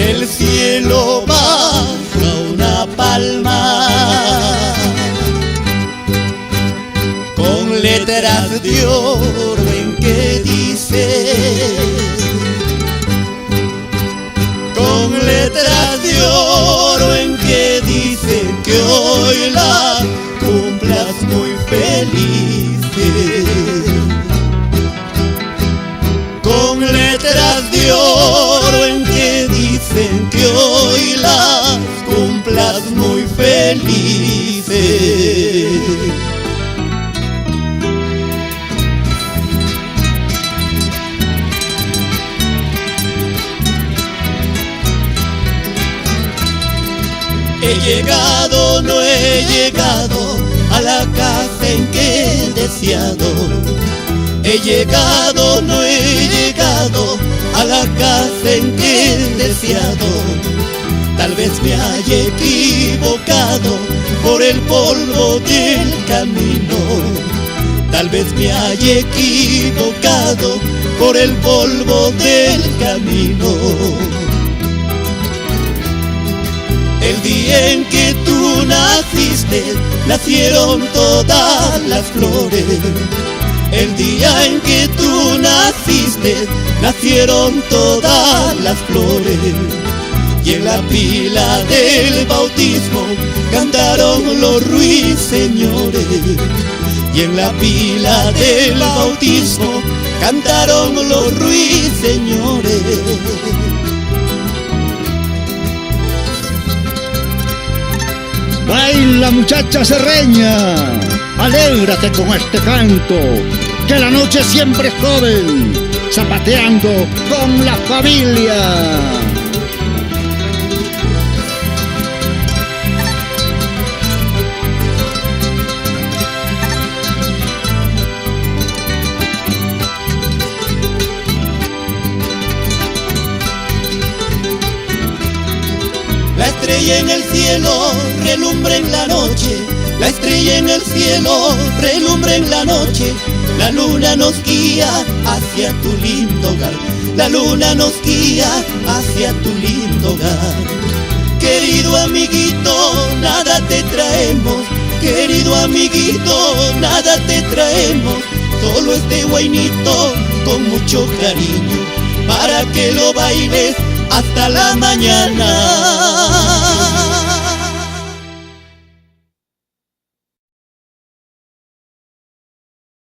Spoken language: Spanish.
el cielo baja una palma con letras de oro en que dice, con letras de oro en que dice que hoy la cumplas muy feliz. Con letras de oro en que dicen que hoy las cumplas muy felices. He llegado, no he llegado a la casa en que he deseado. He llegado, no he llegado a la casa en que he deseado. Tal vez me haya equivocado por el polvo del camino. Tal vez me haya equivocado por el polvo del camino. El día en que tú naciste, nacieron todas las flores. El día en que tú naciste, nacieron todas las flores. Y en la pila del bautismo cantaron los ruiseñores. Y en la pila del bautismo cantaron los ruiseñores. Baila, muchacha serreña, alégrate con este canto, que la noche siempre es joven, zapateando con la familia. La estrella en el cielo relumbra en la noche, la estrella en el cielo relumbra en la noche. La luna nos guía hacia tu lindo hogar, la luna nos guía hacia tu lindo hogar. Querido amiguito, nada te traemos, querido amiguito, nada te traemos. Solo este guainito con mucho cariño, para que lo bailes hasta la mañana.